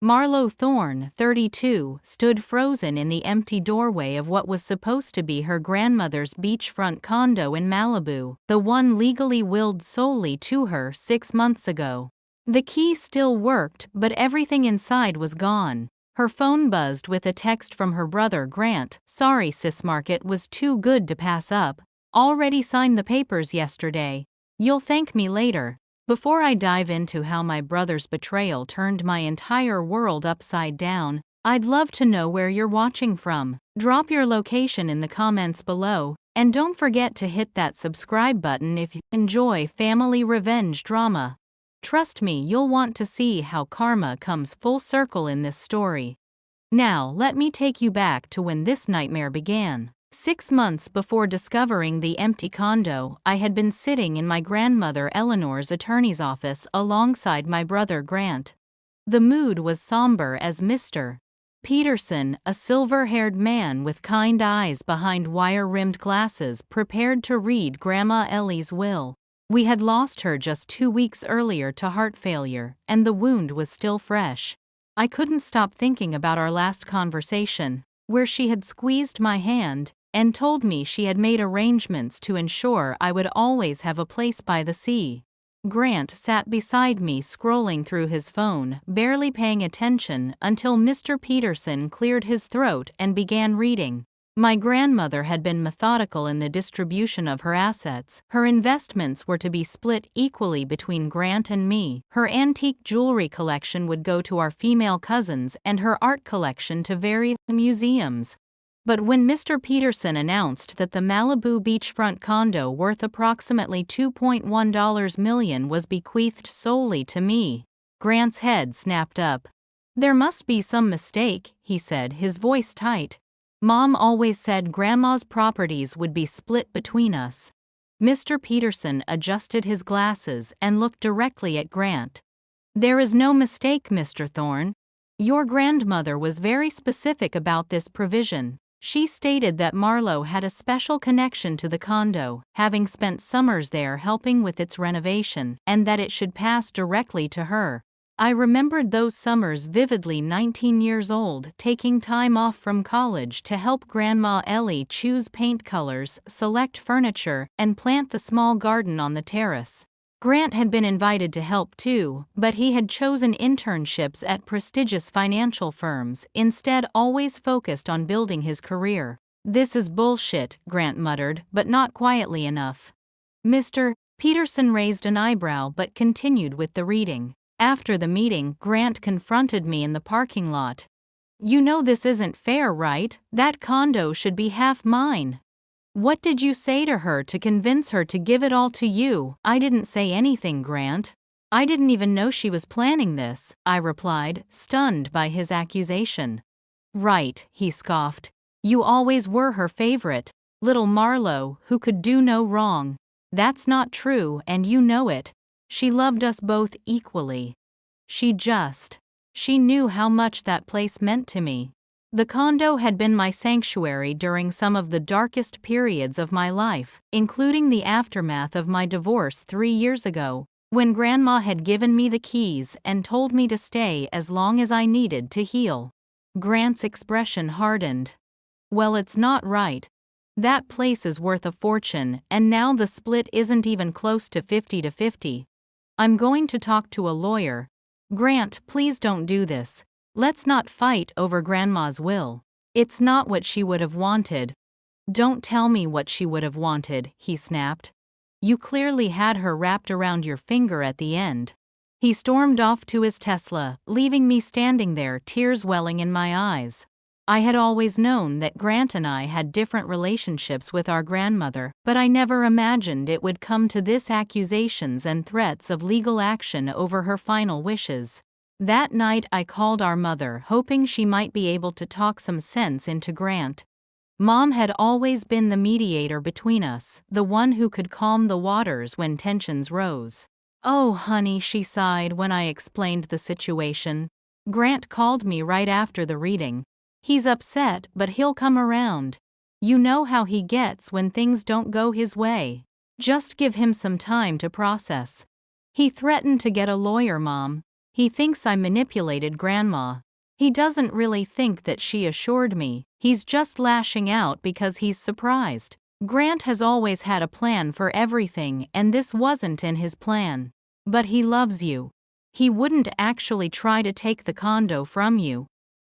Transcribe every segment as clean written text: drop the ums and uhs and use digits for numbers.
Marlo Thorne, 32, stood frozen in the empty doorway of what was supposed to be her grandmother's beachfront condo in Malibu, the one legally willed solely to her 6 months ago. The key still worked, but everything inside was gone. Her phone buzzed with a text from her brother Grant. "Sorry sis, market was too good to pass up. Already signed the papers yesterday. You'll thank me later." Before I dive into how my brother's betrayal turned my entire world upside down, I'd love to know where you're watching from. Drop your location in the comments below, and don't forget to hit that subscribe button if you enjoy family revenge drama. Trust me, you'll want to see how karma comes full circle in this story. Now, let me take you back to when this nightmare began. 6 months before discovering the empty condo, I had been sitting in my grandmother Eleanor's attorney's office alongside my brother Grant. The mood was somber as Mr. Peterson, a silver-haired man with kind eyes behind wire-rimmed glasses, prepared to read Grandma Ellie's will. We had lost her just 2 weeks earlier to heart failure, and the wound was still fresh. I couldn't stop thinking about our last conversation, where she had squeezed my hand and told me she had made arrangements to ensure I would always have a place by the sea. Grant sat beside me scrolling through his phone, barely paying attention until Mr. Peterson cleared his throat and began reading. My grandmother had been methodical in the distribution of her assets. Her investments were to be split equally between Grant and me. Her antique jewelry collection would go to our female cousins and her art collection to various museums. But when Mr. Peterson announced that the Malibu beachfront condo worth approximately $2.1 million was bequeathed solely to me, Grant's head snapped up. "There must be some mistake," he said, his voice tight. "Mom always said Grandma's properties would be split between us." Mr. Peterson adjusted his glasses and looked directly at Grant. "There is no mistake, Mr. Thorne. Your grandmother was very specific about this provision. She stated that Marlo had a special connection to the condo, having spent summers there helping with its renovation, and that it should pass directly to her. I remembered those summers vividly, 19 years old, taking time off from college to help Grandma Ellie choose paint colors, select furniture, and plant the small garden on the terrace. Grant had been invited to help too, but he had chosen internships at prestigious financial firms, instead always focused on building his career." "This is bullshit," Grant muttered, but not quietly enough. Mr. Peterson raised an eyebrow but continued with the reading. "After the meeting, Grant confronted me in the parking lot. 'You know this isn't fair, right? That condo should be half mine.' 'What did you say to her to convince her to give it all to you?' 'I didn't say anything, Grant. I didn't even know she was planning this,' I replied, stunned by his accusation. 'Right,' he scoffed. 'You always were her favorite, little Marlo, who could do no wrong. That's not true, and you know it. She loved us both equally. She knew how much that place meant to me.' The condo had been my sanctuary during some of the darkest periods of my life, including the aftermath of my divorce 3 years ago, when Grandma had given me the keys and told me to stay as long as I needed to heal." Grant's expression hardened. "Well, it's not right. That place is worth a fortune, and now the split isn't even close to 50-50. I'm going to talk to a lawyer." "Grant, please don't do this. Let's not fight over Grandma's will. It's not what she would have wanted." "Don't tell me what she would have wanted," he snapped. "You clearly had her wrapped around your finger at the end." He stormed off to his Tesla, leaving me standing there, tears welling in my eyes. I had always known that Grant and I had different relationships with our grandmother, but I never imagined it would come to this: accusations and threats of legal action over her final wishes. That night I called our mother, hoping she might be able to talk some sense into Grant. Mom had always been the mediator between us, the one who could calm the waters when tensions rose. "Oh, honey," she sighed when I explained the situation. "Grant called me right after the reading. He's upset, but he'll come around. You know how he gets when things don't go his way. Just give him some time to process. He threatened to get a lawyer, Mom. He thinks I manipulated Grandma. He doesn't really think that she assured me, he's just lashing out because he's surprised. Grant has always had a plan for everything and this wasn't in his plan. But he loves you. He wouldn't actually try to take the condo from you.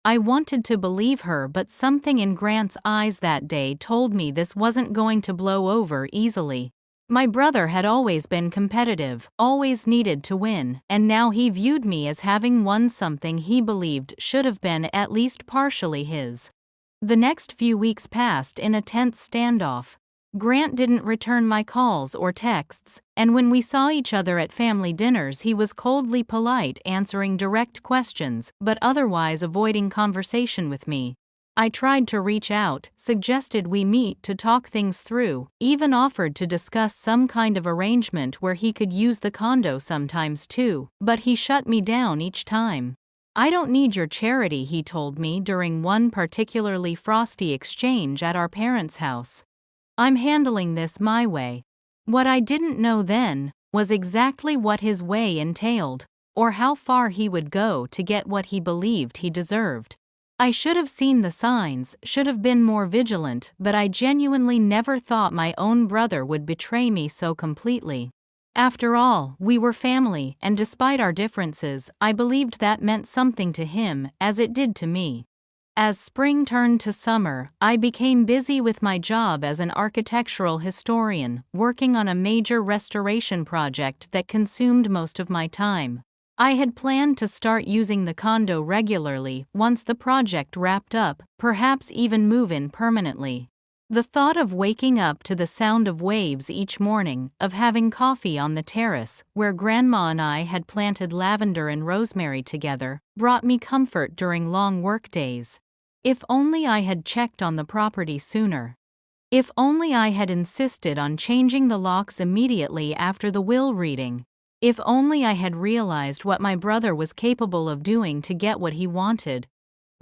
I wanted to believe her, but something in Grant's eyes that day told me this wasn't going to blow over easily. My brother had always been competitive, always needed to win, and now he viewed me as having won something he believed should have been at least partially his. The next few weeks passed in a tense standoff. Grant didn't return my calls or texts, and when we saw each other at family dinners he was coldly polite, answering direct questions, but otherwise avoiding conversation with me. I tried to reach out, suggested we meet to talk things through, even offered to discuss some kind of arrangement where he could use the condo sometimes too, but he shut me down each time. I don't need your charity, he told me during one particularly frosty exchange at our parents' house. I'm handling this my way. What I didn't know then was exactly what his way entailed, or how far he would go to get what he believed he deserved. I should have seen the signs, should have been more vigilant, but I genuinely never thought my own brother would betray me so completely. After all, we were family, and despite our differences, I believed that meant something to him, as it did to me. As spring turned to summer, I became busy with my job as an architectural historian, working on a major restoration project that consumed most of my time. I had planned to start using the condo regularly once the project wrapped up, perhaps even move in permanently. The thought of waking up to the sound of waves each morning, of having coffee on the terrace, where Grandma and I had planted lavender and rosemary together, brought me comfort during long work days. If only I had checked on the property sooner. If only I had insisted on changing the locks immediately after the will reading. If only I had realized what my brother was capable of doing to get what he wanted.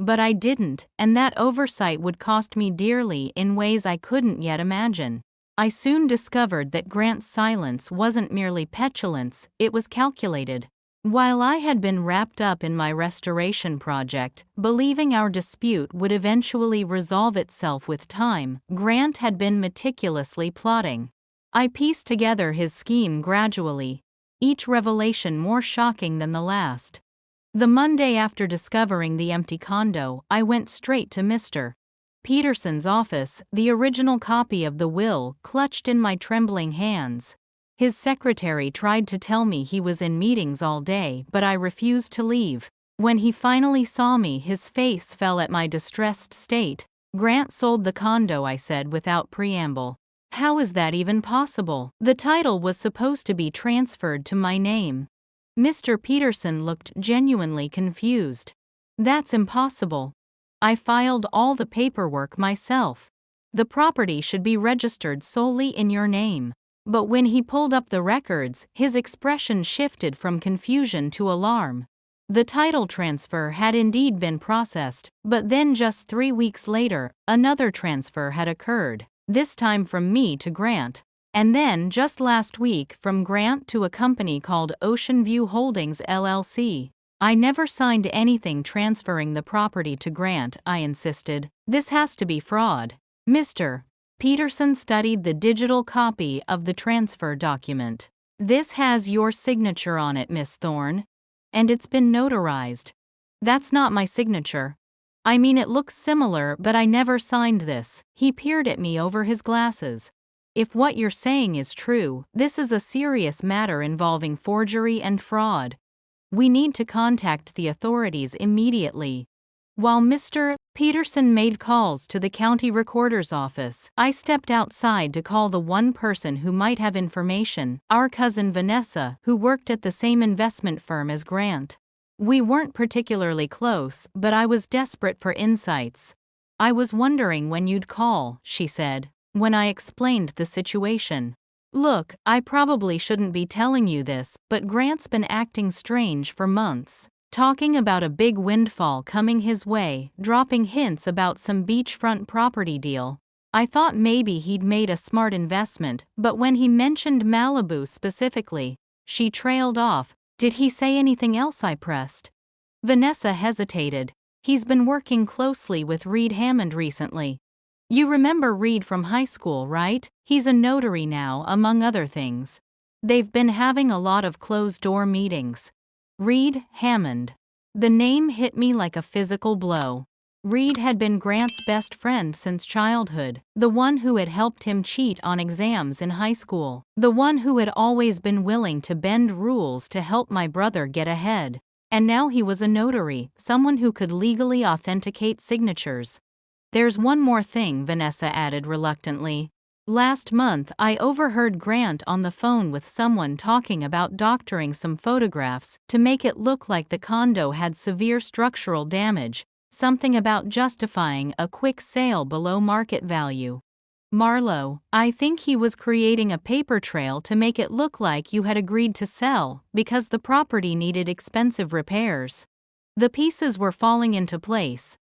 But I didn't, and that oversight would cost me dearly in ways I couldn't yet imagine. I soon discovered that Grant's silence wasn't merely petulance, it was calculated. While I had been wrapped up in my restoration project, believing our dispute would eventually resolve itself with time, Grant had been meticulously plotting. I pieced together his scheme gradually, each revelation more shocking than the last. The Monday after discovering the empty condo, I went straight to Mr. Peterson's office, the original copy of the will clutched in my trembling hands. His secretary tried to tell me he was in meetings all day, but I refused to leave. When he finally saw me, his face fell at my distressed state. "Grant sold the condo," I said without preamble. "How is that even possible? The title was supposed to be transferred to my name." Mr. Peterson looked genuinely confused. "That's impossible. I filed all the paperwork myself. The property should be registered solely in your name." But when he pulled up the records, his expression shifted from confusion to alarm. The title transfer had indeed been processed, but then just 3 weeks later, another transfer had occurred, this time from me to Grant. And then, just last week, from Grant to a company called Ocean View Holdings LLC. "I never signed anything transferring the property to Grant," I insisted. "This has to be fraud." Mr. Peterson studied the digital copy of the transfer document. "This has your signature on it, Miss Thorne. And it's been notarized." "That's not my signature. I mean, it looks similar, but I never signed this." He peered at me over his glasses. "If what you're saying is true, this is a serious matter involving forgery and fraud. We need to contact the authorities immediately." While Mr. Peterson made calls to the county recorder's office, I stepped outside to call the one person who might have information, our cousin Vanessa, who worked at the same investment firm as Grant. We weren't particularly close, but I was desperate for insights. "I was wondering when you'd call," she said, when I explained the situation. "Look, I probably shouldn't be telling you this, but Grant's been acting strange for months. Talking about a big windfall coming his way, dropping hints about some beachfront property deal. I thought maybe he'd made a smart investment, but when he mentioned Malibu specifically," she trailed off, Did he say anything else? I pressed. Vanessa hesitated. He's been working closely with Reed Hammond recently. You remember Reed from high school, right? He's a notary now, among other things. They've been having a lot of closed-door meetings. Reed Hammond. The name hit me like a physical blow. Reed had been Grant's best friend since childhood, the one who had helped him cheat on exams in high school, the one who had always been willing to bend rules to help my brother get ahead. And now he was a notary, someone who could legally authenticate signatures. There's one more thing, Vanessa added reluctantly. Last month I overheard Grant on the phone with someone talking about doctoring some photographs to make it look like the condo had severe structural damage, something about justifying a quick sale below market value. Marlo, I think he was creating a paper trail to make it look like you had agreed to sell because the property needed expensive repairs. The pieces were falling into place.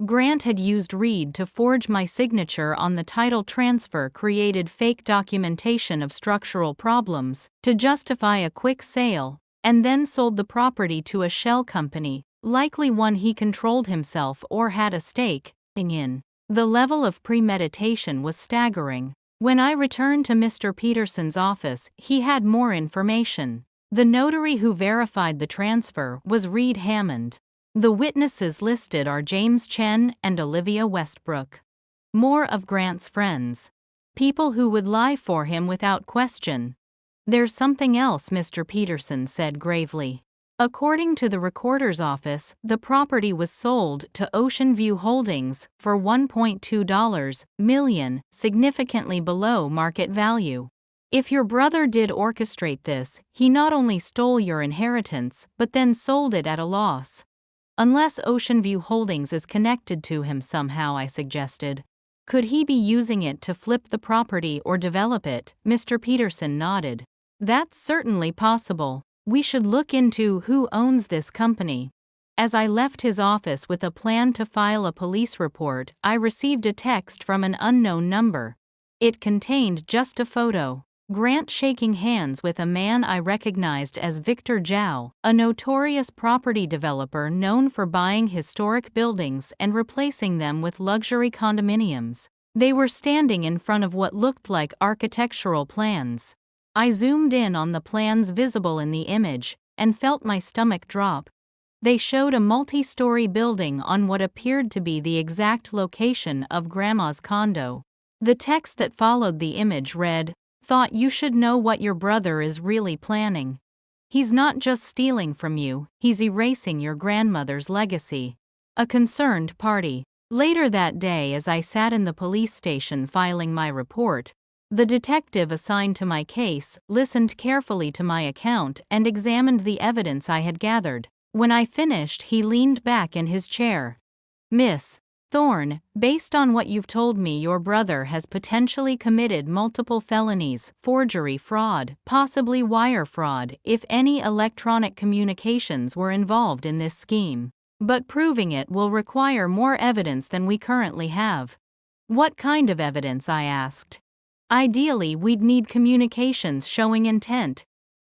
Grant had used Reed to forge my signature on the title transfer, created fake documentation of structural problems to justify a quick sale, and then sold the property to a shell company, likely one he controlled himself or had a stake in. The level of premeditation was staggering. When I returned to Mr. Peterson's office, he had more information. The notary who verified the transfer was Reed Hammond. The witnesses listed are James Chen and Olivia Westbrook. More of Grant's friends. People who would lie for him without question. There's something else, Mr. Peterson said gravely. According to the recorder's office, the property was sold to Ocean View Holdings for $1.2 million, significantly below market value. If your brother did orchestrate this, he not only stole your inheritance, but then sold it at a loss. Unless Ocean View Holdings is connected to him somehow, I suggested. Could he be using it to flip the property or develop it? Mr. Peterson nodded. That's certainly possible. We should look into who owns this company. As I left his office with a plan to file a police report, I received a text from an unknown number. It contained just a photo. Grant shaking hands with a man I recognized as Victor Zhao, a notorious property developer known for buying historic buildings and replacing them with luxury condominiums. They were standing in front of what looked like architectural plans. I zoomed in on the plans visible in the image, and felt my stomach drop. They showed a multi-story building on what appeared to be the exact location of Grandma's condo. The text that followed the image read, "Thought you should know what your brother is really planning. He's not just stealing from you, he's erasing your grandmother's legacy." A concerned party. Later that day, as I sat in the police station filing my report, the detective assigned to my case listened carefully to my account and examined the evidence I had gathered. When I finished, he leaned back in his chair. "Miss Thorne, based on what you've told me, your brother has potentially committed multiple felonies, forgery, fraud, possibly wire fraud, if any electronic communications were involved in this scheme. But proving it will require more evidence than we currently have." "What kind of evidence?" I asked. "Ideally, we'd need communications showing intent.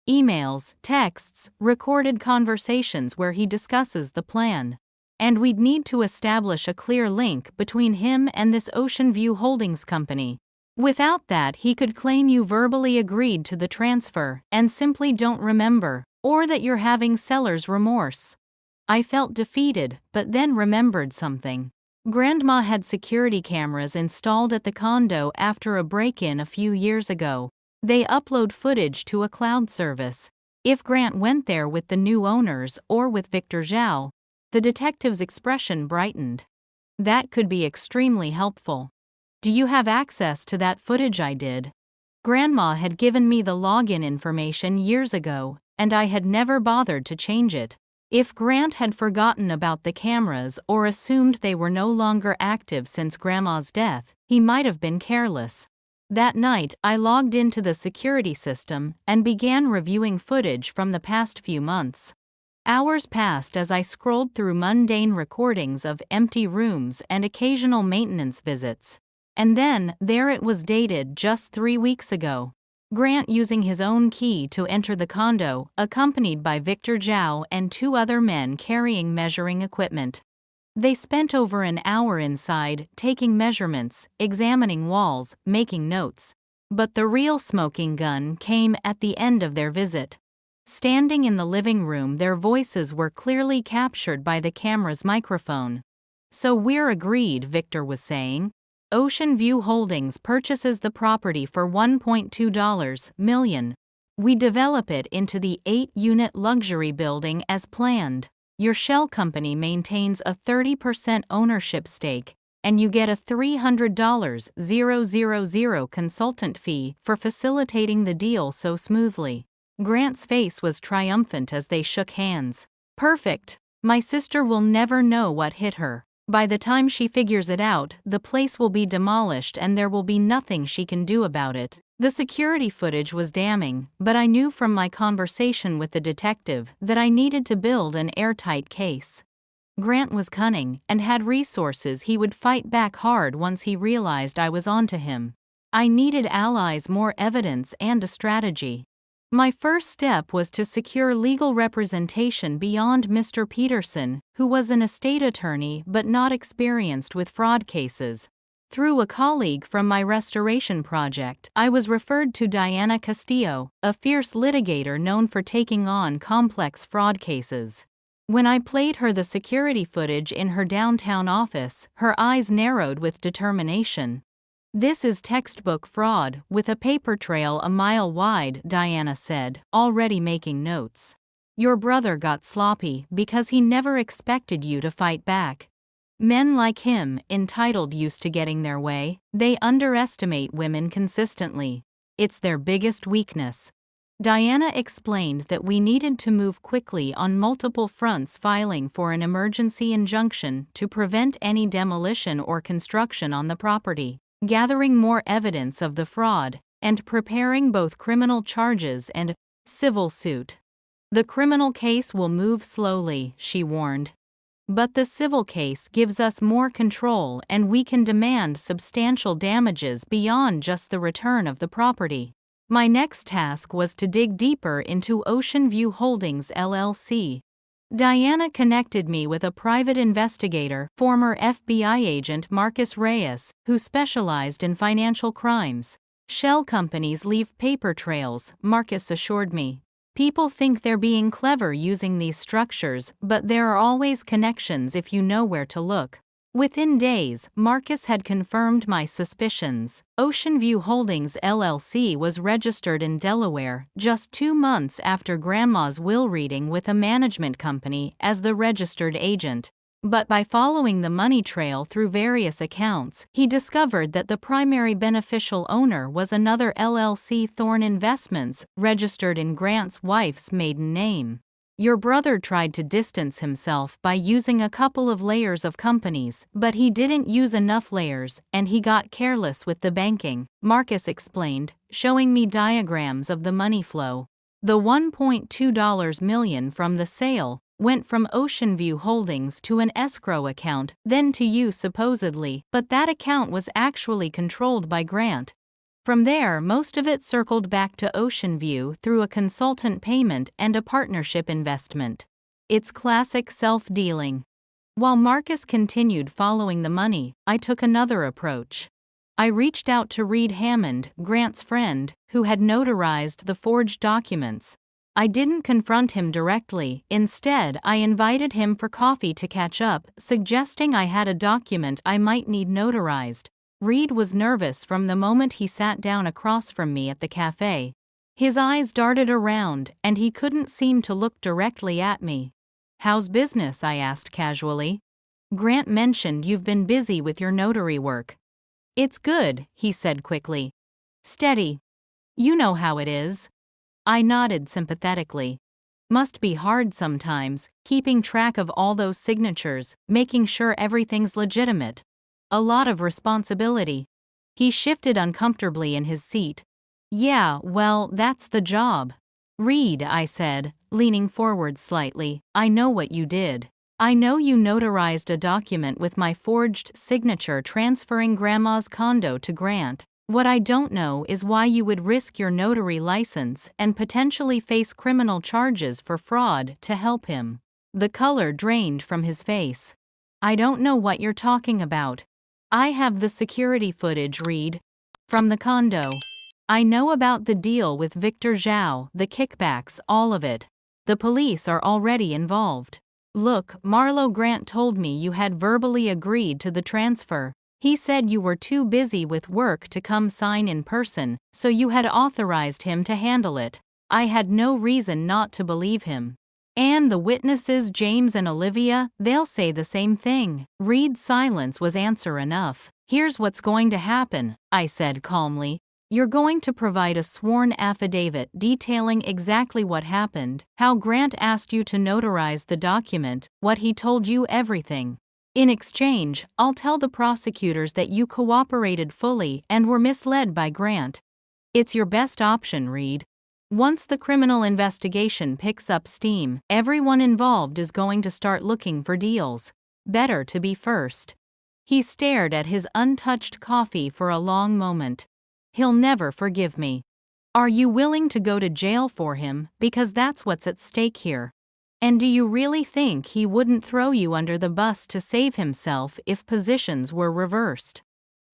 Emails, texts, recorded conversations where he discusses the plan. And we'd need to establish a clear link between him and this Ocean View Holdings company. Without that, he could claim you verbally agreed to the transfer and simply don't remember, or that you're having seller's remorse." I felt defeated, but then remembered something. Grandma had security cameras installed at the condo after a break-in a few years ago. They upload footage to a cloud service. If Grant went there with the new owners or with Victor Zhao, the detective's expression brightened. "That could be extremely helpful. Do you have access to that footage?" I did. Grandma had given me the login information years ago, and I had never bothered to change it. If Grant had forgotten about the cameras or assumed they were no longer active since Grandma's death, he might have been careless. That night, I logged into the security system and began reviewing footage from the past few months. Hours passed as I scrolled through mundane recordings of empty rooms and occasional maintenance visits. And then, there it was, dated just 3 weeks ago. Grant using his own key to enter the condo, accompanied by Victor Zhao and 2 other men carrying measuring equipment. They spent over an hour inside, taking measurements, examining walls, making notes. But the real smoking gun came at the end of their visit. Standing in the living room, their voices were clearly captured by the camera's microphone. "So we're agreed," Victor was saying. "Ocean View Holdings purchases the property for $1.2 million. We develop it into the 8-unit luxury building as planned. Your shell company maintains a 30% ownership stake, and you get a $300,000 consultant fee for facilitating the deal so smoothly." Grant's face was triumphant as they shook hands. "Perfect. My sister will never know what hit her. By the time she figures it out, the place will be demolished and there will be nothing she can do about it." The security footage was damning, but I knew from my conversation with the detective that I needed to build an airtight case. Grant was cunning and had resources. He would fight back hard once he realized I was onto him. I needed allies, more evidence, and a strategy. My first step was to secure legal representation beyond Mr. Peterson, who was an estate attorney but not experienced with fraud cases. Through a colleague from my restoration project, I was referred to Diana Castillo, a fierce litigator known for taking on complex fraud cases. When I played her the security footage in her downtown office, her eyes narrowed with determination. "This is textbook fraud, with a paper trail a mile wide," Diana said, already making notes. "Your brother got sloppy because he never expected you to fight back. Men like him, entitled, used to getting their way, they underestimate women consistently. It's their biggest weakness." Diana explained that we needed to move quickly on multiple fronts, filing for an emergency injunction to prevent any demolition or construction on the property, gathering more evidence of the fraud, and preparing both criminal charges and civil suit. "The criminal case will move slowly," she warned. "But the civil case gives us more control and we can demand substantial damages beyond just the return of the property." My next task was to dig deeper into Ocean View Holdings LLC. Diana connected me with a private investigator, former FBI agent Marcus Reyes, who specialized in financial crimes. "Shell companies leave paper trails," Marcus assured me. "People think they're being clever using these structures, but there are always connections if you know where to look." Within days, Marcus had confirmed my suspicions. Ocean View Holdings LLC was registered in Delaware just 2 months after Grandma's will reading with a management company as the registered agent. But by following the money trail through various accounts, he discovered that the primary beneficial owner was another LLC, Thorn Investments, registered in Grant's wife's maiden name. "Your brother tried to distance himself by using a couple of layers of companies, but he didn't use enough layers, and he got careless with the banking," Marcus explained, showing me diagrams of the money flow. The $1.2 million from the sale went from Ocean View Holdings to an escrow account, then to you supposedly, but that account was actually controlled by Grant. From there, most of it circled back to Ocean View through a consultant payment and a partnership investment. It's classic self-dealing. While Marcus continued following the money, I took another approach. I reached out to Reed Hammond, Grant's friend, who had notarized the forged documents. I didn't confront him directly. Instead, I invited him for coffee to catch up, suggesting I had a document I might need notarized. Reed was nervous from the moment he sat down across from me at the cafe. His eyes darted around, and he couldn't seem to look directly at me. "How's business?" I asked casually. "Grant mentioned you've been busy with your notary work." "It's good," he said quickly. "Steady. You know how it is." I nodded sympathetically. "Must be hard sometimes, keeping track of all those signatures, making sure everything's legitimate. A lot of responsibility." He shifted uncomfortably in his seat. "Yeah, well, that's the job." "Reed," I said, leaning forward slightly, "I know what you did. I know you notarized a document with my forged signature transferring Grandma's condo to Grant. What I don't know is why you would risk your notary license and potentially face criminal charges for fraud to help him. The color drained from his face. I don't know what you're talking about. I have the security footage, Reed. From the condo. I know about the deal with Victor Zhao, the kickbacks, all of it. The police are already involved. Look, Marlo Grant told me you had verbally agreed to the transfer. He said you were too busy with work to come sign in person, so you had authorized him to handle it. I had no reason not to believe him. And the witnesses, James and Olivia, they'll say the same thing. Reed's silence was answer enough. Here's what's going to happen, I said calmly. You're going to provide a sworn affidavit detailing exactly what happened, how Grant asked you to notarize the document, what he told you, everything. In exchange, I'll tell the prosecutors that you cooperated fully and were misled by Grant. It's your best option, Reed. Once the criminal investigation picks up steam, everyone involved is going to start looking for deals. Better to be first. He stared at his untouched coffee for a long moment. He'll never forgive me. Are you willing to go to jail for him, because that's what's at stake here? And do you really think he wouldn't throw you under the bus to save himself if positions were reversed?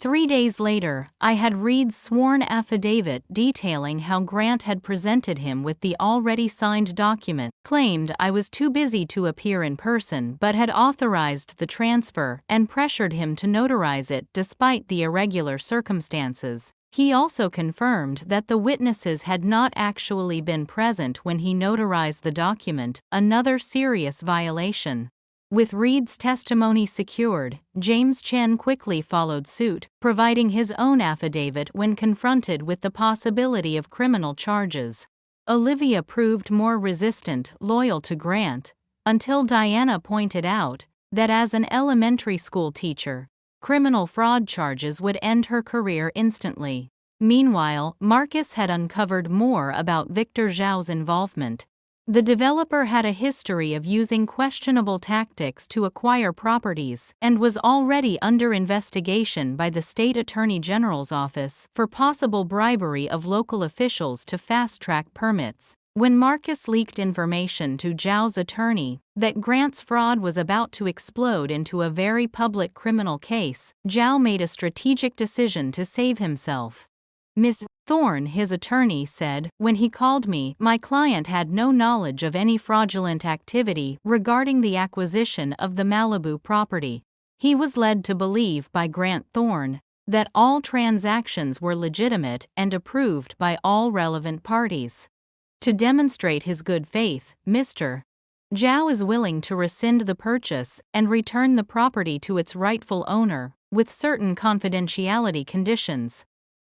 3 days later, I had Reed's sworn affidavit detailing how Grant had presented him with the already signed document, claimed I was too busy to appear in person but had authorized the transfer and pressured him to notarize it despite the irregular circumstances. He also confirmed that the witnesses had not actually been present when he notarized the document, another serious violation. With Reed's testimony secured, James Chen quickly followed suit, providing his own affidavit when confronted with the possibility of criminal charges. Olivia proved more resistant, loyal to Grant, until Diana pointed out that as an elementary school teacher, criminal fraud charges would end her career instantly. Meanwhile, Marcus had uncovered more about Victor Zhao's involvement. The developer had a history of using questionable tactics to acquire properties and was already under investigation by the State Attorney General's office for possible bribery of local officials to fast-track permits. When Marcus leaked information to Zhao's attorney that Grant's fraud was about to explode into a very public criminal case, Zhao made a strategic decision to save himself. Ms. Thorne, his attorney, said, when he called me, my client had no knowledge of any fraudulent activity regarding the acquisition of the Malibu property. He was led to believe by Grant Thorne that all transactions were legitimate and approved by all relevant parties. To demonstrate his good faith, Mr. Zhao is willing to rescind the purchase and return the property to its rightful owner, with certain confidentiality conditions.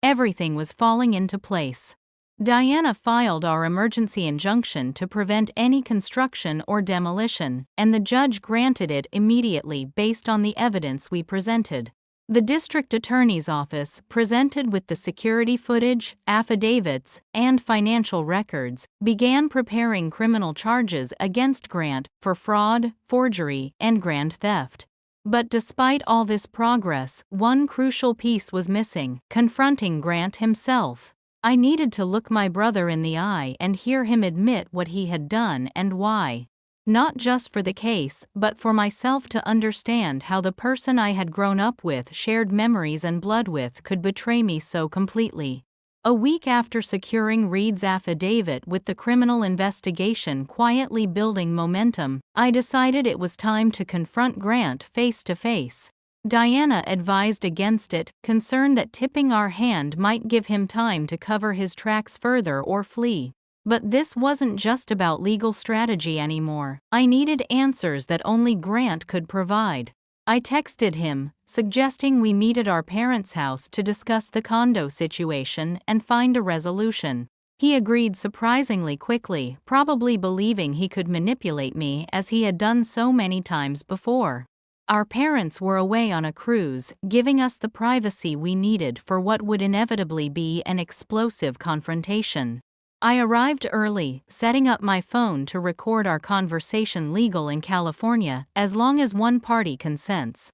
Everything was falling into place. Diana filed our emergency injunction to prevent any construction or demolition, and the judge granted it immediately based on the evidence we presented. The district attorney's office, presented with the security footage, affidavits, and financial records, began preparing criminal charges against Grant for fraud, forgery, and grand theft. But despite all this progress, one crucial piece was missing: confronting Grant himself. I needed to look my brother in the eye and hear him admit what he had done and why. Not just for the case, but for myself to understand how the person I had grown up with, shared memories and blood with, could betray me so completely. A week after securing Reed's affidavit with the criminal investigation quietly building momentum, I decided it was time to confront Grant face to face. Diana advised against it, concerned that tipping our hand might give him time to cover his tracks further or flee. But this wasn't just about legal strategy anymore. I needed answers that only Grant could provide. I texted him, suggesting we meet at our parents' house to discuss the condo situation and find a resolution. He agreed surprisingly quickly, probably believing he could manipulate me as he had done so many times before. Our parents were away on a cruise, giving us the privacy we needed for what would inevitably be an explosive confrontation. I arrived early, setting up my phone to record our conversation. Legal in California, as long as one party consents.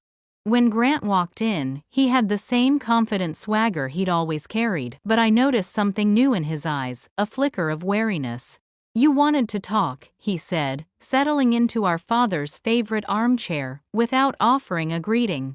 When Grant walked in, he had the same confident swagger he'd always carried, but I noticed something new in his eyes, a flicker of wariness. "You wanted to talk," he said, settling into our father's favorite armchair, without offering a greeting.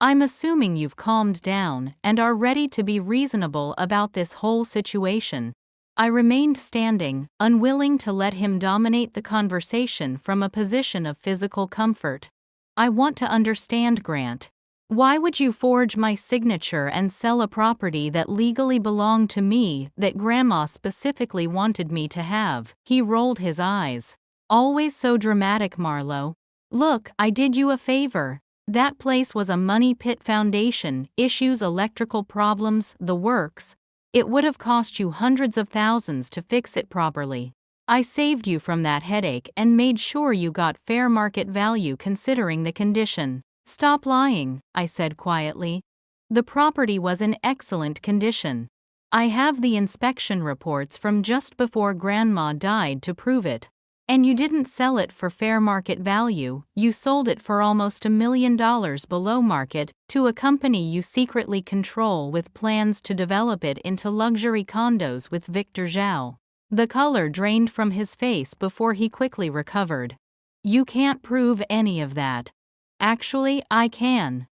"I'm assuming you've calmed down and are ready to be reasonable about this whole situation." I remained standing, unwilling to let him dominate the conversation from a position of physical comfort. "I want to understand, Grant. Why would you forge my signature and sell a property that legally belonged to me that Grandma specifically wanted me to have?" He rolled his eyes. "Always so dramatic, Marlo. Look, I did you a favor. That place was a money pit, foundation issues, electrical problems, the works. It would have cost you hundreds of thousands to fix it properly. I saved you from that headache and made sure you got fair market value considering the condition." "Stop lying," I said quietly. "The property was in excellent condition. I have the inspection reports from just before Grandma died to prove it. And you didn't sell it for fair market value, you sold it for almost $1 million below market to a company you secretly control with plans to develop it into luxury condos with Victor Zhao." The color drained from his face before he quickly recovered. "You can't prove any of that." "Actually, I can.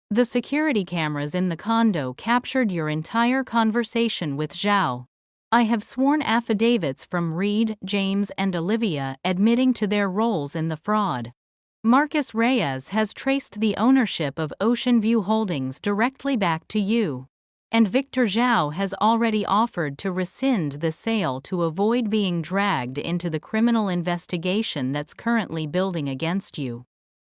The security cameras in the condo captured your entire conversation with Zhao. I have sworn affidavits from Reed, James, and Olivia admitting to their roles in the fraud. Marcus Reyes has traced the ownership of Ocean View Holdings directly back to you. And Victor Zhao has already offered to rescind the sale to avoid being dragged into the criminal investigation that's currently building against you."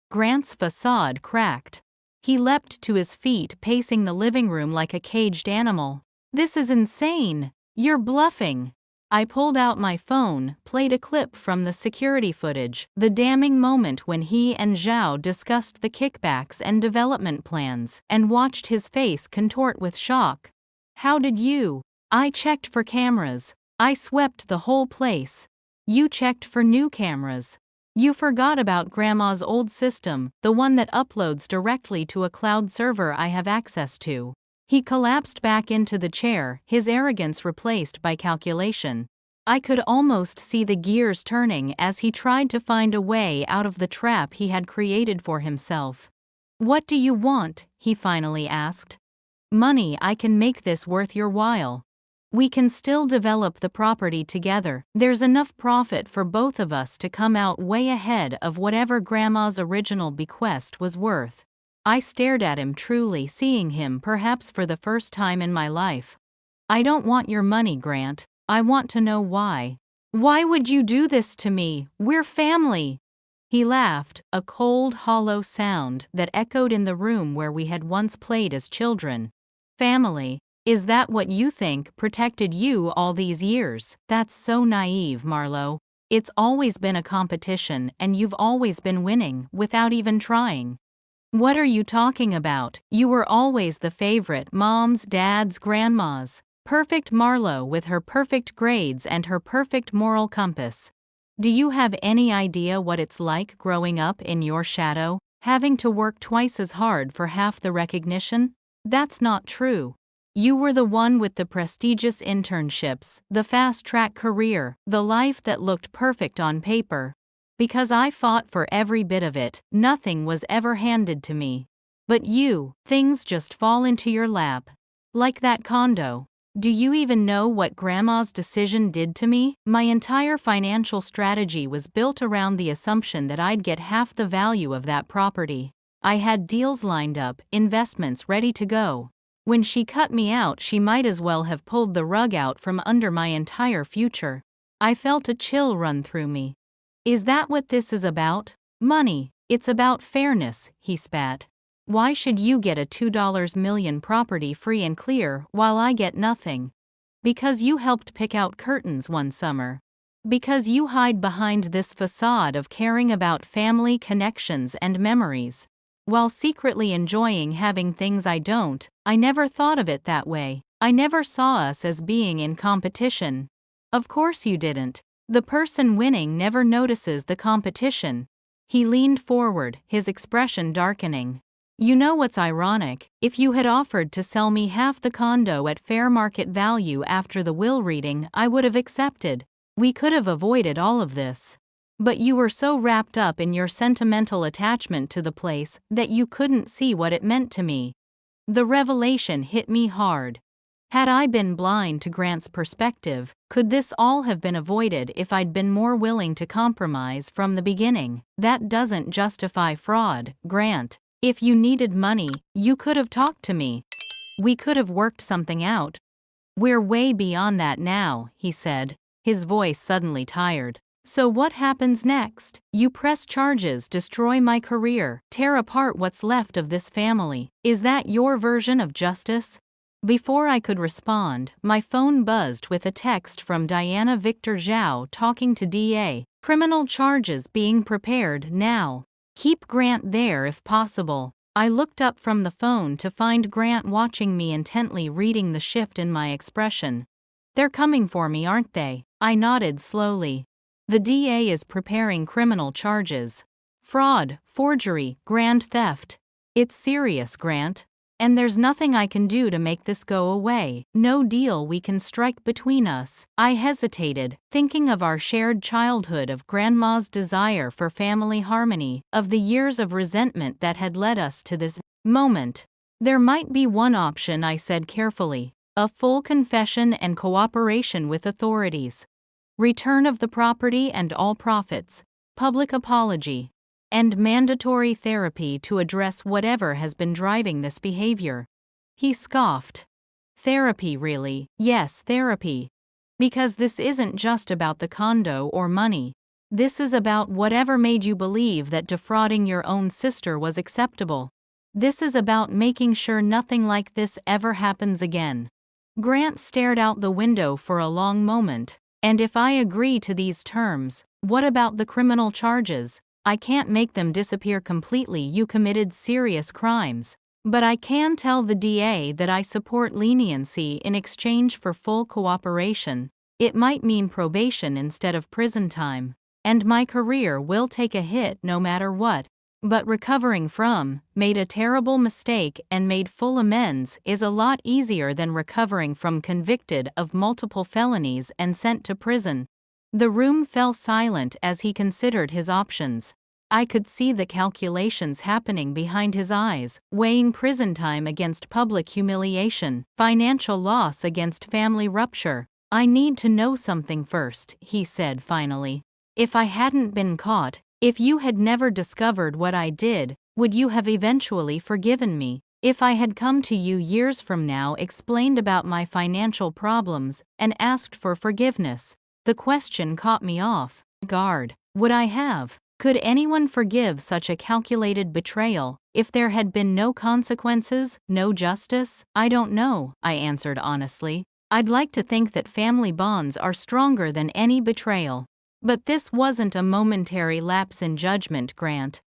Grant's facade cracked. He leapt to his feet, pacing the living room like a caged animal. "This is insane! You're bluffing." I pulled out my phone, played a clip from the security footage, the damning moment when he and Zhao discussed the kickbacks and development plans, and watched his face contort with shock. "How did you?" "I checked for cameras. I swept the whole place." "You checked for new cameras. You forgot about Grandma's old system, the one that uploads directly to a cloud server I have access to." He collapsed back into the chair, his arrogance replaced by calculation. I could almost see the gears turning as he tried to find a way out of the trap he had created for himself. "What do you want?" he finally asked. "Money. I can make this worth your while. We can still develop the property together. There's enough profit for both of us to come out way ahead of whatever Grandma's original bequest was worth." I stared at him, truly seeing him perhaps for the first time in my life. "I don't want your money, Grant. I want to know why. Why would you do this to me? We're family." He laughed, a cold, hollow sound that echoed in the room where we had once played as children. "Family? Is that what you think protected you all these years? That's so naive, Marlo. It's always been a competition and you've always been winning without even trying." "What are you talking about? You were always the favorite, Mom's, Dad's, Grandma's. Perfect Marlo with her perfect grades and her perfect moral compass. Do you have any idea what it's like growing up in your shadow, having to work twice as hard for half the recognition? That's not true. You were the one with the prestigious internships, the fast-track career, the life that looked perfect on paper. Because I fought for every bit of it, nothing was ever handed to me. But you, things just fall into your lap. Like that condo. Do you even know what Grandma's decision did to me? My entire financial strategy was built around the assumption that I'd get half the value of that property. I had deals lined up, investments ready to go. When she cut me out, she might as well have pulled the rug out from under my entire future." I felt a chill run through me. "Is that what this is about? Money? It's about fairness," he spat. "Why should you get a $2 million property free and clear while I get nothing? Because you helped pick out curtains one summer. Because you hide behind this facade of caring about family connections and memories, while secretly enjoying having things I don't." I never thought of it that way. I never saw us as being in competition. "Of course you didn't. The person winning never notices the competition." He leaned forward, his expression darkening. You know what's ironic? If you had offered to sell me half the condo at fair market value after the will reading, I would have accepted. We could have avoided all of this. But you were so wrapped up in your sentimental attachment to the place that you couldn't see what it meant to me. The revelation hit me hard. Had I been blind to Grant's perspective, could this all have been avoided if I'd been more willing to compromise from the beginning? That doesn't justify fraud, Grant. If you needed money, you could have talked to me. We could have worked something out. We're way beyond that now, he said, his voice suddenly tired. So what happens next? You press charges, destroy my career, tear apart what's left of this family. Is that your version of justice? Before I could respond, my phone buzzed with a text from Diana Victor Zhao talking to DA. Criminal charges being prepared now. Keep Grant there if possible. I looked up from the phone to find Grant watching me intently, reading the shift in my expression. They're coming for me, aren't they? I nodded slowly. The DA is preparing criminal charges. Fraud, forgery, grand theft. It's serious, Grant. And there's nothing I can do to make this go away, no deal we can strike between us. I hesitated, thinking of our shared childhood, of Grandma's desire for family harmony, of the years of resentment that had led us to this moment. There might be one option, I said carefully. A full confession and cooperation with authorities. Return of the property and all profits. Public apology. And mandatory therapy to address whatever has been driving this behavior. He scoffed. Therapy, really? Yes, therapy. Because this isn't just about the condo or money. This is about whatever made you believe that defrauding your own sister was acceptable. This is about making sure nothing like this ever happens again. Grant stared out the window for a long moment. And if I agree to these terms, what about the criminal charges? I can't make them disappear completely. You committed serious crimes. But I can tell the DA that I support leniency in exchange for full cooperation. It might mean probation instead of prison time. And my career will take a hit no matter what. But recovering from, made a terrible mistake and made full amends is a lot easier than recovering from convicted of multiple felonies and sent to prison. The room fell silent as he considered his options. I could see the calculations happening behind his eyes, weighing prison time against public humiliation, financial loss against family rupture. I need to know something first, he said finally. If I hadn't been caught, if you had never discovered what I did, would you have eventually forgiven me? If I had come to you years from now, explained about my financial problems, and asked for forgiveness? The question caught me off guard. Would I have? Could anyone forgive such a calculated betrayal, if there had been no consequences, no justice? I don't know, I answered honestly. I'd like to think that family bonds are stronger than any betrayal. But this wasn't a momentary lapse in judgment, Grant.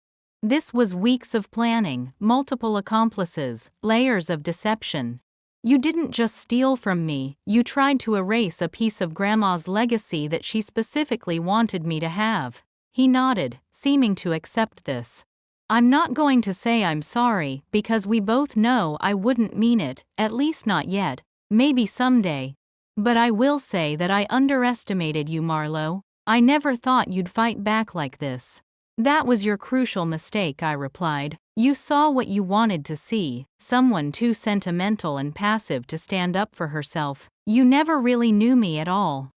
This was weeks of planning, multiple accomplices, layers of deception. You didn't just steal from me, you tried to erase a piece of Grandma's legacy that she specifically wanted me to have. He nodded, seeming to accept this. I'm not going to say I'm sorry, because we both know I wouldn't mean it, at least not yet, maybe someday. But I will say that I underestimated you, Marlowe. I never thought you'd fight back like this. That was your crucial mistake, I replied. You saw what you wanted to see, someone too sentimental and passive to stand up for herself. You never really knew me at all.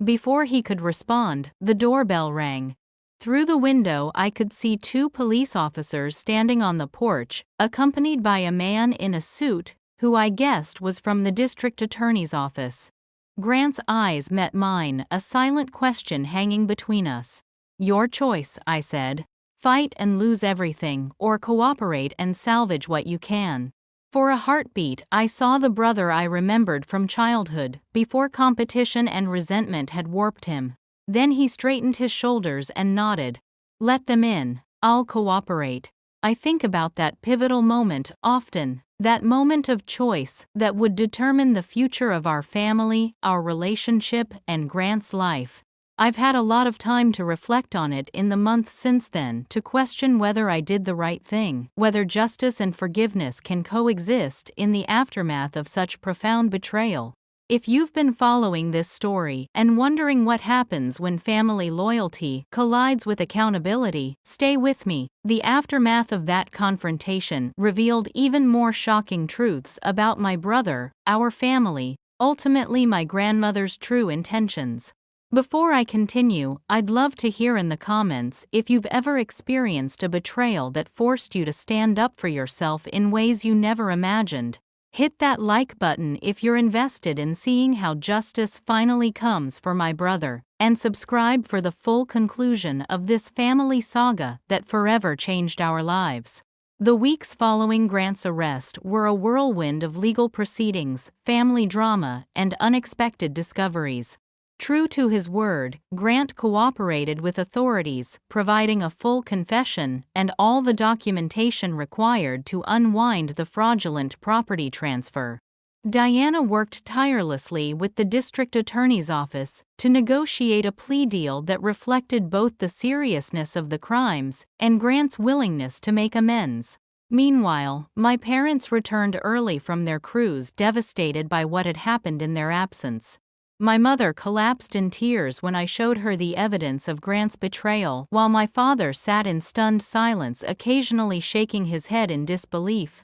Before he could respond, the doorbell rang. Through the window I could see 2 police officers standing on the porch, accompanied by a man in a suit, who I guessed was from the district attorney's office. Grant's eyes met mine, a silent question hanging between us. Your choice, I said. Fight and lose everything, or cooperate and salvage what you can. For a heartbeat, I saw the brother I remembered from childhood, before competition and resentment had warped him. Then he straightened his shoulders and nodded. Let them in. I'll cooperate. I think about that pivotal moment often, that moment of choice that would determine the future of our family, our relationship, and Grant's life. I've had a lot of time to reflect on it in the months since then, to question whether I did the right thing, whether justice and forgiveness can coexist in the aftermath of such profound betrayal. If you've been following this story and wondering what happens when family loyalty collides with accountability, stay with me. The aftermath of that confrontation revealed even more shocking truths about my brother, our family, ultimately my grandmother's true intentions. Before I continue, I'd love to hear in the comments if you've ever experienced a betrayal that forced you to stand up for yourself in ways you never imagined. Hit that like button if you're invested in seeing how justice finally comes for my brother, and subscribe for the full conclusion of this family saga that forever changed our lives. The weeks following Grant's arrest were a whirlwind of legal proceedings, family drama, and unexpected discoveries. True to his word, Grant cooperated with authorities, providing a full confession and all the documentation required to unwind the fraudulent property transfer. Diana worked tirelessly with the district attorney's office to negotiate a plea deal that reflected both the seriousness of the crimes and Grant's willingness to make amends. Meanwhile, my parents returned early from their cruise, devastated by what had happened in their absence. My mother collapsed in tears when I showed her the evidence of Grant's betrayal, while my father sat in stunned silence, occasionally shaking his head in disbelief.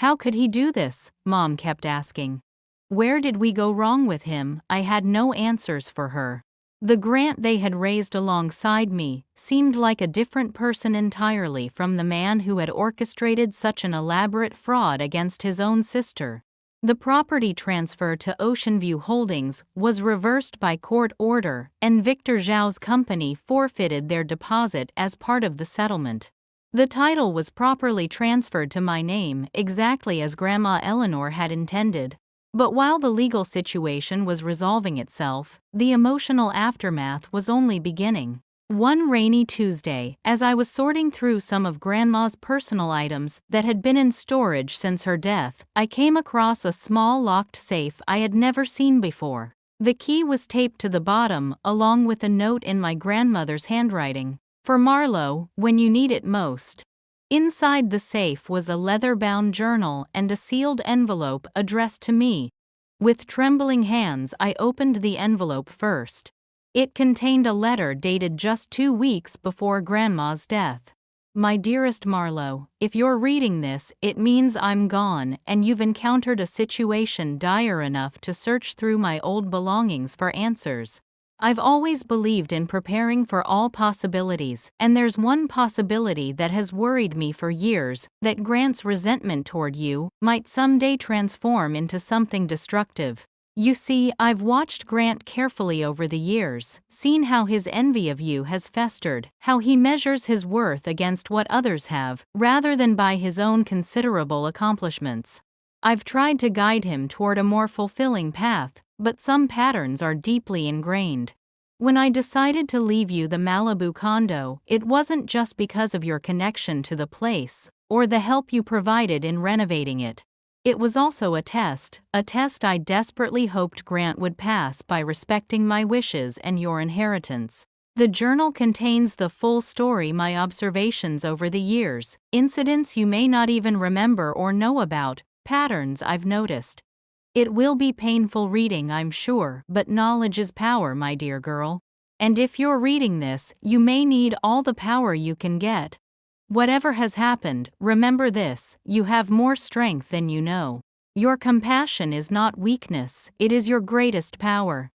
"How could he do this?" Mom kept asking. "Where did we go wrong with him?" I had no answers for her. The Grant they had raised alongside me seemed like a different person entirely from the man who had orchestrated such an elaborate fraud against his own sister. The property transfer to Oceanview Holdings was reversed by court order, and Victor Zhao's company forfeited their deposit as part of the settlement. The title was properly transferred to my name, exactly as Grandma Eleanor had intended. But while the legal situation was resolving itself, the emotional aftermath was only beginning. One rainy Tuesday, as I was sorting through some of Grandma's personal items that had been in storage since her death, I came across a small locked safe I had never seen before. The key was taped to the bottom, along with a note in my grandmother's handwriting. "For Marlo, when you need it most." Inside the safe was a leather-bound journal and a sealed envelope addressed to me. With trembling hands, I opened the envelope first. It contained a letter dated just 2 weeks before Grandma's death. "My dearest Marlo, if you're reading this, it means I'm gone and you've encountered a situation dire enough to search through my old belongings for answers. I've always believed in preparing for all possibilities, and there's one possibility that has worried me for years, that Grant's resentment toward you might someday transform into something destructive. You see, I've watched Grant carefully over the years, seen how his envy of you has festered, how he measures his worth against what others have, rather than by his own considerable accomplishments. I've tried to guide him toward a more fulfilling path, but some patterns are deeply ingrained. When I decided to leave you the Malibu condo, it wasn't just because of your connection to the place, or the help you provided in renovating it. It was also a test I desperately hoped Grant would pass by respecting my wishes and your inheritance. The journal contains the full story, my observations over the years, incidents you may not even remember or know about, patterns I've noticed. It will be painful reading, I'm sure, but knowledge is power, my dear girl. And if you're reading this, you may need all the power you can get. Whatever has happened, remember this: you have more strength than you know. Your compassion is not weakness, it is your greatest power.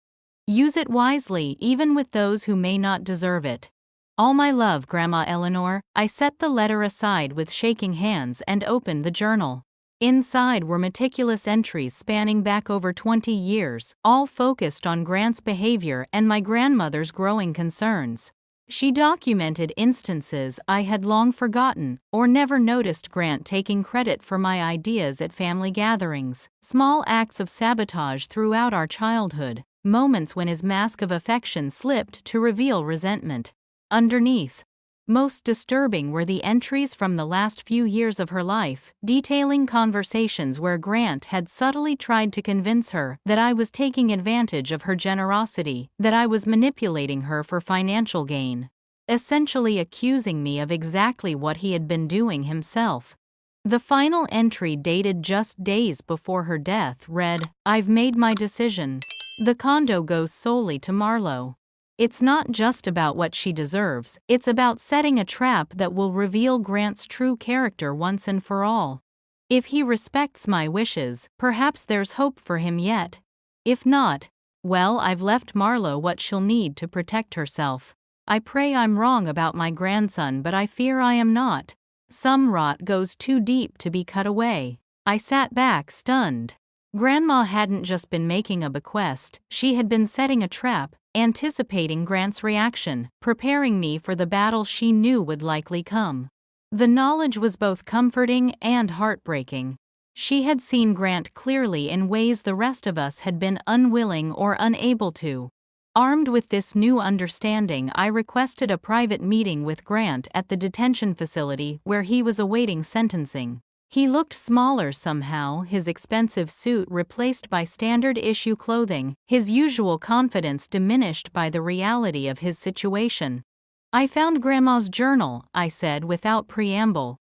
Use it wisely, even with those who may not deserve it. All my love, Grandma Eleanor. I set the letter aside with shaking hands and opened the journal. Inside were meticulous entries spanning back over 20 years, all focused on Grant's behavior and my grandmother's growing concerns. She documented instances I had long forgotten or never noticed: Grant taking credit for my ideas at family gatherings, small acts of sabotage throughout our childhood, moments when his mask of affection slipped to reveal resentment. Underneath, Most disturbing were the entries from the last few years of her life, detailing conversations where Grant had subtly tried to convince her that I was taking advantage of her generosity, that I was manipulating her for financial gain, essentially accusing me of exactly what he had been doing himself. The final entry, dated just days before her death, read, "I've made my decision. The condo goes solely to Marlo. It's not just about what she deserves, it's about setting a trap that will reveal Grant's true character once and for all. If he respects my wishes, perhaps there's hope for him yet. If not, well, I've left Marlo what she'll need to protect herself. I pray I'm wrong about my grandson, but I fear I am not. Some rot goes too deep to be cut away." I sat back, stunned. Grandma hadn't just been making a bequest, she had been setting a trap, anticipating Grant's reaction, preparing me for the battle she knew would likely come. The knowledge was both comforting and heartbreaking. She had seen Grant clearly in ways the rest of us had been unwilling or unable to. Armed with this new understanding, I requested a private meeting with Grant at the detention facility where he was awaiting sentencing. He looked smaller somehow, his expensive suit replaced by standard-issue clothing, his usual confidence diminished by the reality of his situation. "I found Grandma's journal," I said without preamble.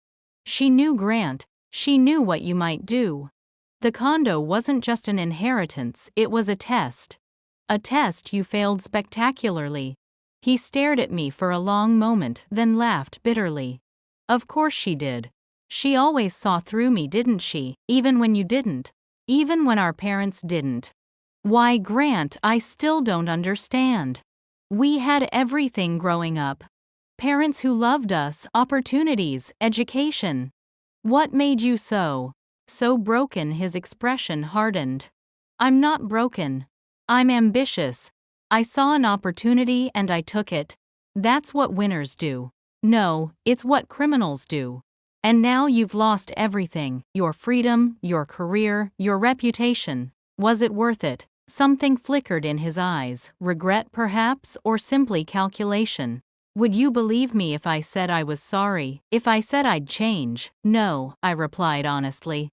She knew Grant. She knew what you might do. The condo wasn't just an inheritance, it was a test. "A test you failed spectacularly." He stared at me for a long moment, then laughed bitterly. "Of course she did. She always saw through me, didn't she, even when you didn't? Even when our parents didn't?" "Why, Grant, I still don't understand. We had everything growing up. Parents who loved us, opportunities, education. What made you so broken?" His expression hardened. "I'm not broken. I'm ambitious. I saw an opportunity and I took it. That's what winners do. No, it's what criminals do. And now you've lost everything, your freedom, your career, your reputation. Was it worth it?" Something flickered in his eyes, regret perhaps, or simply calculation. "Would you believe me if I said I was sorry, if I said I'd change?" "No," I replied honestly.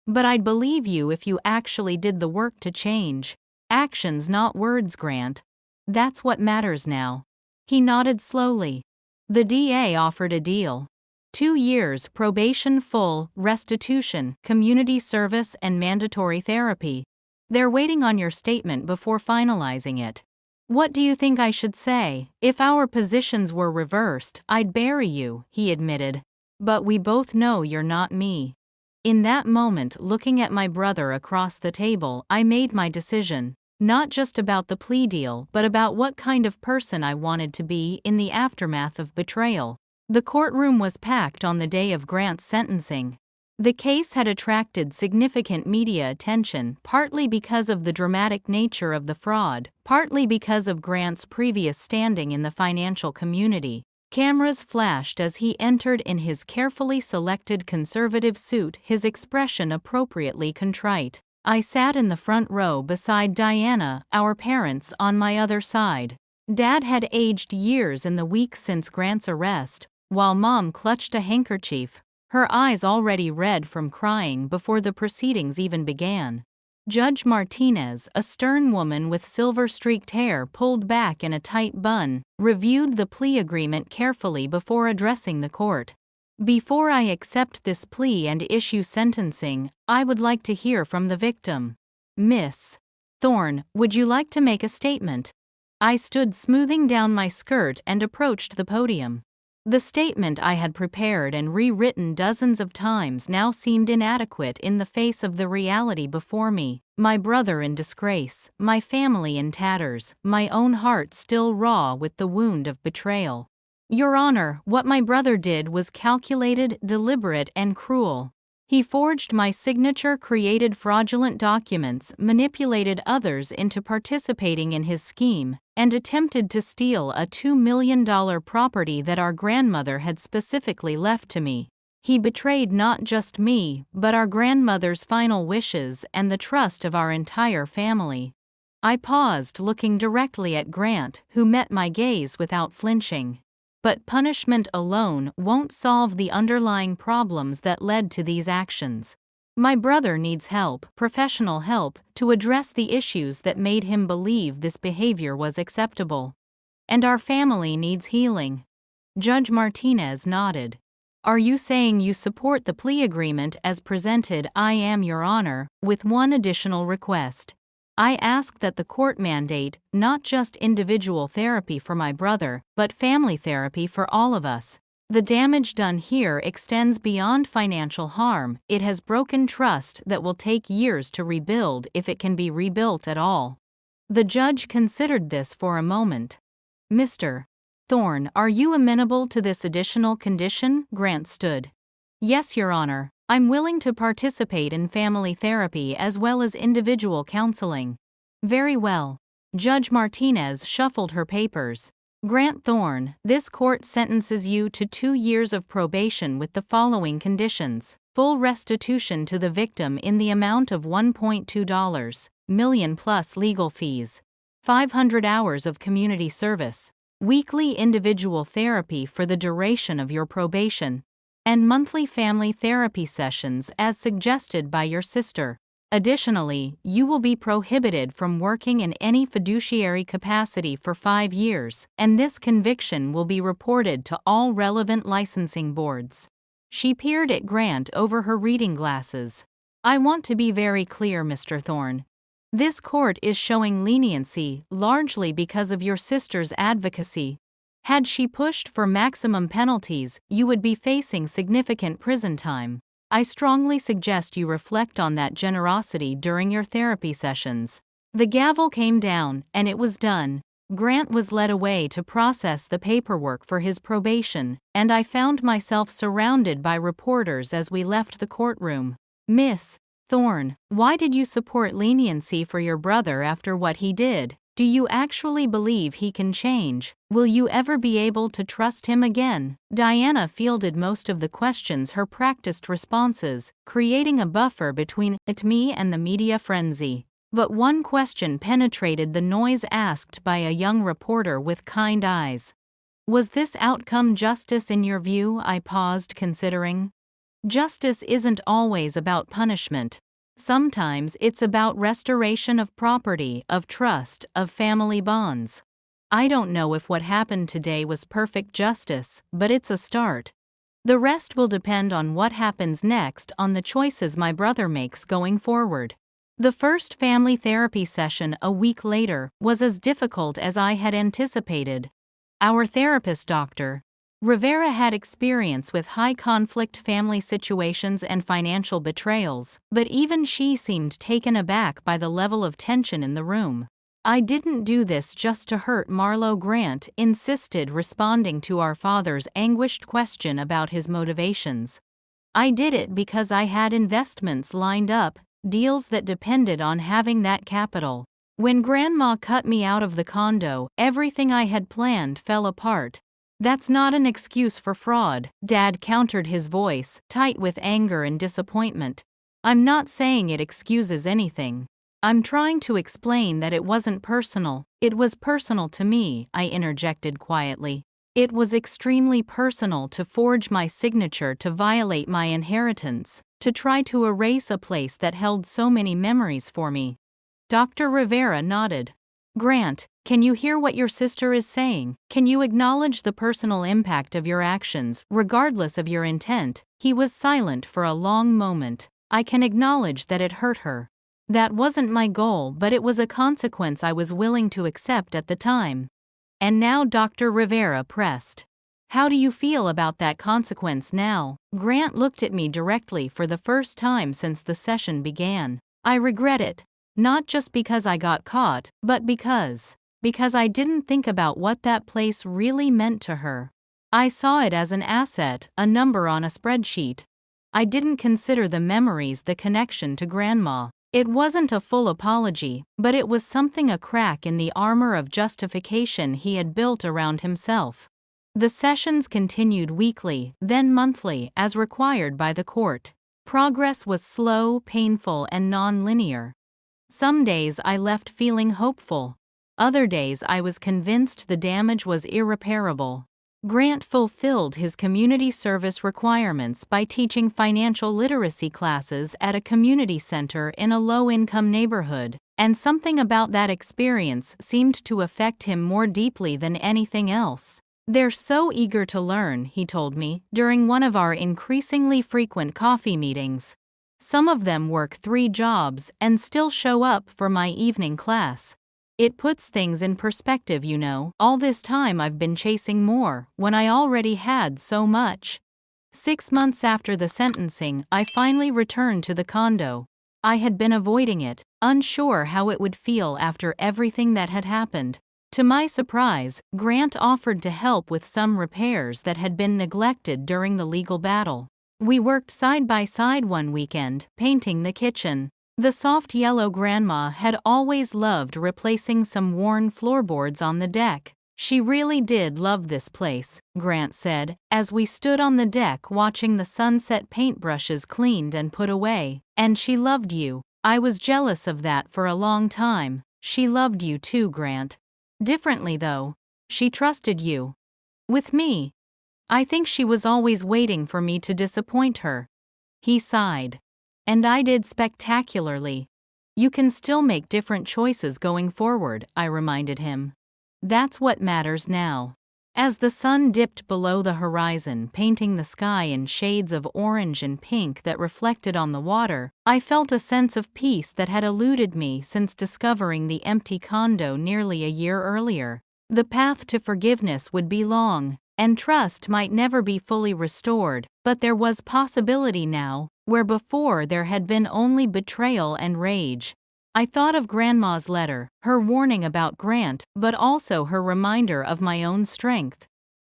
"But I'd believe you if you actually did the work to change. Actions, not words, Grant. That's what matters now." He nodded slowly. "The DA offered a deal. 2 years, probation full, restitution, community service and mandatory therapy. They're waiting on your statement before finalizing it." "What do you think I should say? If our positions were reversed, I'd bury you," he admitted. "But we both know you're not me." In that moment, looking at my brother across the table, I made my decision. Not just about the plea deal, but about what kind of person I wanted to be in the aftermath of betrayal. The courtroom was packed on the day of Grant's sentencing. The case had attracted significant media attention, partly because of the dramatic nature of the fraud, partly because of Grant's previous standing in the financial community. Cameras flashed as he entered in his carefully selected conservative suit, his expression appropriately contrite. I sat in the front row beside Diana, our parents on my other side. Dad had aged years in the weeks since Grant's arrest, while Mom clutched a handkerchief, her eyes already red from crying before the proceedings even began. Judge Martinez, a stern woman with silver-streaked hair pulled back in a tight bun, reviewed the plea agreement carefully before addressing the court. "Before I accept this plea and issue sentencing, I would like to hear from the victim. Miss Thorne, would you like to make a statement?" I stood smoothing down my skirt and approached the podium. The statement I had prepared and rewritten dozens of times now seemed inadequate in the face of the reality before me. My brother in disgrace, my family in tatters, my own heart still raw with the wound of betrayal. "Your Honor, what my brother did was calculated, deliberate, and cruel. He forged my signature, created fraudulent documents, manipulated others into participating in his scheme, and attempted to steal a $2 million property that our grandmother had specifically left to me. He betrayed not just me, but our grandmother's final wishes and the trust of our entire family." I paused, looking directly at Grant, who met my gaze without flinching. But punishment alone won't solve the underlying problems that led to these actions. My brother needs help, professional help, to address the issues that made him believe this behavior was acceptable. And our family needs healing. Judge Martinez nodded. Are you saying you support the plea agreement as presented? I am, Your Honor, with one additional request. I ask that the court mandate not just individual therapy for my brother, but family therapy for all of us. The damage done here extends beyond financial harm. It has broken trust that will take years to rebuild if it can be rebuilt at all. The judge considered this for a moment. Mr. Thorne, are you amenable to this additional condition? Grant stood. Yes, Your Honor. I'm willing to participate in family therapy as well as individual counseling. Very well. Judge Martinez shuffled her papers. Grant Thorne, this court sentences you to 2 years of probation with the following conditions: full restitution to the victim in the amount of $1.2 million plus legal fees, 500 hours of community service, weekly individual therapy for the duration of your probation, and monthly family therapy sessions as suggested by your sister. Additionally, you will be prohibited from working in any fiduciary capacity for 5 years, and this conviction will be reported to all relevant licensing boards. She peered at Grant over her reading glasses. I want to be very clear, Mr. Thorne. This court is showing leniency largely because of your sister's advocacy. Had she pushed for maximum penalties, you would be facing significant prison time. I strongly suggest you reflect on that generosity during your therapy sessions. The gavel came down, and it was done. Grant was led away to process the paperwork for his probation, and I found myself surrounded by reporters as we left the courtroom. Miss Thorne, why did you support leniency for your brother after what he did? Do you actually believe he can change? Will you ever be able to trust him again? Diana fielded most of the questions, her practiced responses, creating a buffer between me and the media frenzy. But one question penetrated the noise asked by a young reporter with kind eyes. Was this outcome justice in your view? I paused, considering. Justice isn't always about punishment. Sometimes it's about restoration of property, of trust, of family bonds. I don't know if what happened today was perfect justice, but it's a start. The rest will depend on what happens next, on the choices my brother makes going forward. The first family therapy session a week later was as difficult as I had anticipated. Our therapist, Dr. Rivera, had experience with high-conflict family situations and financial betrayals, but even she seemed taken aback by the level of tension in the room. I didn't do this just to hurt Marlo, Grant insisted, responding to our father's anguished question about his motivations. I did it because I had investments lined up, deals that depended on having that capital. When Grandma cut me out of the condo, everything I had planned fell apart. That's not an excuse for fraud, Dad countered, his voice tight with anger and disappointment. I'm not saying it excuses anything. I'm trying to explain that it wasn't personal. It was personal to me, I interjected quietly. It was extremely personal to forge my signature, to violate my inheritance, to try to erase a place that held so many memories for me. Dr. Rivera nodded. Grant, can you hear what your sister is saying? Can you acknowledge the personal impact of your actions, regardless of your intent? He was silent for a long moment. I can acknowledge that it hurt her. That wasn't my goal, but it was a consequence I was willing to accept at the time. And now, Dr. Rivera pressed. How do you feel about that consequence now? Grant looked at me directly for the first time since the session began. I regret it. Not just because I got caught, but because I didn't think about what that place really meant to her. I saw it as an asset, a number on a spreadsheet. I didn't consider the memories, the connection to Grandma. It wasn't a full apology, but it was something, a crack in the armor of justification he had built around himself. The sessions continued weekly, then monthly, as required by the court. Progress was slow, painful, and non-linear. Some days I left feeling hopeful. Other days I was convinced the damage was irreparable. Grant fulfilled his community service requirements by teaching financial literacy classes at a community center in a low-income neighborhood, and something about that experience seemed to affect him more deeply than anything else. "They're so eager to learn," he told me, during one of our increasingly frequent coffee meetings. "Some of them work 3 jobs and still show up for my evening class. It puts things in perspective, you know. All this time I've been chasing more, when I already had so much." 6 months after the sentencing, I finally returned to the condo. I had been avoiding it, unsure how it would feel after everything that had happened. To my surprise, Grant offered to help with some repairs that had been neglected during the legal battle. We worked side by side one weekend, painting the kitchen. The soft yellow grandma had always loved replacing some worn floorboards on the deck. "She really did love this place," Grant said, as we stood on the deck watching the sunset paintbrushes cleaned and put away. "And she loved you. I was jealous of that for a long time." "She loved you too, Grant. Differently though. She trusted you. With me. I think she was always waiting for me to disappoint her." He sighed. "And I did spectacularly." "You can still make different choices going forward," I reminded him. "That's what matters now." As the sun dipped below the horizon, painting the sky in shades of orange and pink that reflected on the water, I felt a sense of peace that had eluded me since discovering the empty condo nearly a year earlier. The path to forgiveness would be long, and trust might never be fully restored, but there was possibility now, where before there had been only betrayal and rage. I thought of Grandma's letter, her warning about Grant, but also her reminder of my own strength.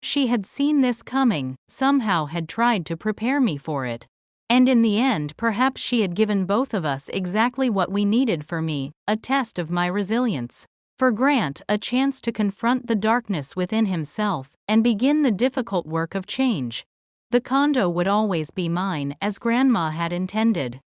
She had seen this coming, somehow had tried to prepare me for it. And in the end, perhaps she had given both of us exactly what we needed. For me, a test of my resilience. For Grant, a chance to confront the darkness within himself and begin the difficult work of change. The condo would always be mine, as Grandma had intended.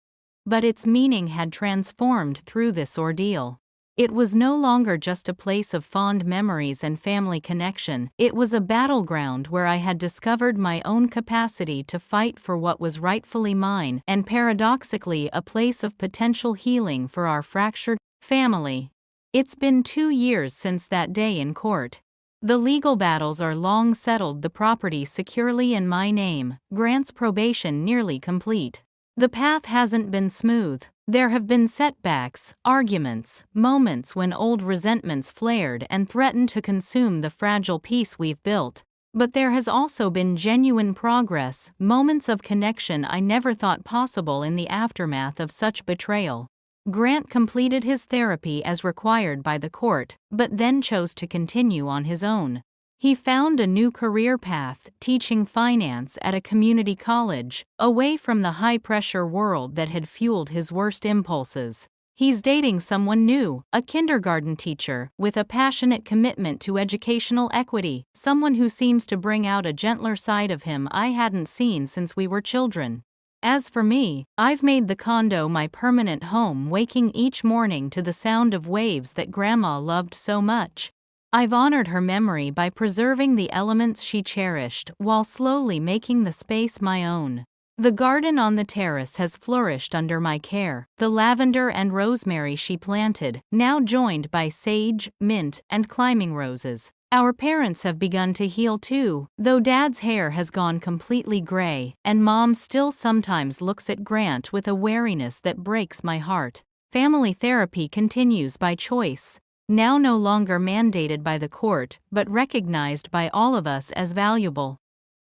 But its meaning had transformed through this ordeal. It was no longer just a place of fond memories and family connection. It was a battleground where I had discovered my own capacity to fight for what was rightfully mine, and paradoxically a place of potential healing for our fractured family. It's been 2 years since that day in court. The legal battles are long settled, the property securely in my name, Grant's probation nearly complete. The path hasn't been smooth. There have been setbacks, arguments, moments when old resentments flared and threatened to consume the fragile peace we've built. But there has also been genuine progress, moments of connection I never thought possible in the aftermath of such betrayal. Grant completed his therapy as required by the court, but then chose to continue on his own. He found a new career path, teaching finance at a community college, away from the high-pressure world that had fueled his worst impulses. He's dating someone new, a kindergarten teacher, with a passionate commitment to educational equity, someone who seems to bring out a gentler side of him I hadn't seen since we were children. As for me, I've made the condo my permanent home, waking each morning to the sound of waves that Grandma loved so much. I've honored her memory by preserving the elements she cherished while slowly making the space my own. The garden on the terrace has flourished under my care, the lavender and rosemary she planted, now joined by sage, mint, and climbing roses. Our parents have begun to heal too, though Dad's hair has gone completely gray, and Mom still sometimes looks at Grant with a wariness that breaks my heart. Family therapy continues by choice. Now no longer mandated by the court, but recognized by all of us as valuable.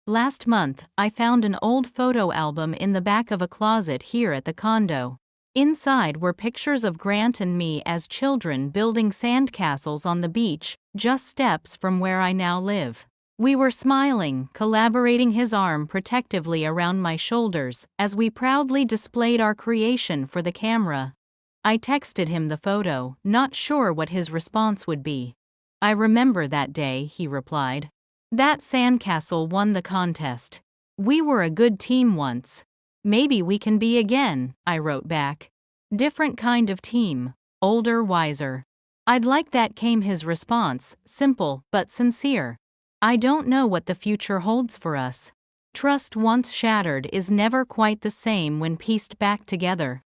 Last month, I found an old photo album in the back of a closet here at the condo. Inside were pictures of Grant and me as children building sandcastles on the beach, just steps from where I now live. We were smiling, collaborating, his arm protectively around my shoulders, as we proudly displayed our creation for the camera. I texted him the photo, not sure what his response would be. "I remember that day," he replied. "That sandcastle won the contest. We were a good team once. Maybe we can be again," I wrote back. "Different kind of team. Older, wiser." "I'd like that," came his response, simple but sincere. I don't know what the future holds for us. Trust once shattered is never quite the same when pieced back together.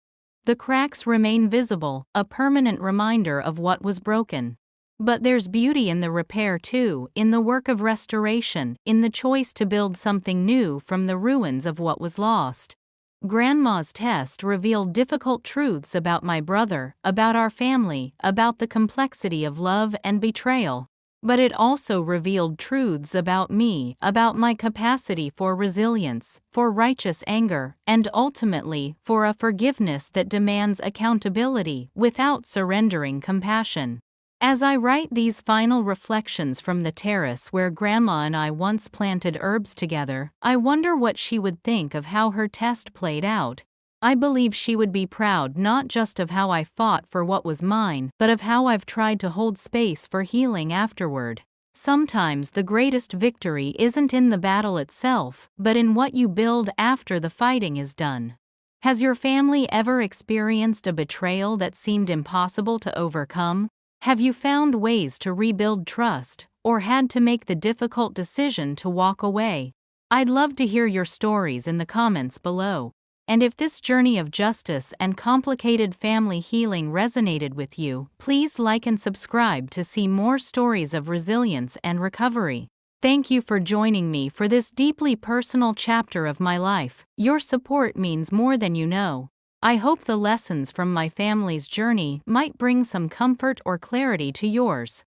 The cracks remain visible, a permanent reminder of what was broken. But there's beauty in the repair too, in the work of restoration, in the choice to build something new from the ruins of what was lost. Grandma's test revealed difficult truths about my brother, about our family, about the complexity of love and betrayal. But it also revealed truths about me, about my capacity for resilience, for righteous anger, and ultimately for a forgiveness that demands accountability without surrendering compassion. As I write these final reflections from the terrace where Grandma and I once planted herbs together, I wonder what she would think of how her test played out. I believe she would be proud not just of how I fought for what was mine, but of how I've tried to hold space for healing afterward. Sometimes the greatest victory isn't in the battle itself, but in what you build after the fighting is done. Has your family ever experienced a betrayal that seemed impossible to overcome? Have you found ways to rebuild trust, or had to make the difficult decision to walk away? I'd love to hear your stories in the comments below. And if this journey of justice and complicated family healing resonated with you, please like and subscribe to see more stories of resilience and recovery. Thank you for joining me for this deeply personal chapter of my life. Your support means more than you know. I hope the lessons from my family's journey might bring some comfort or clarity to yours.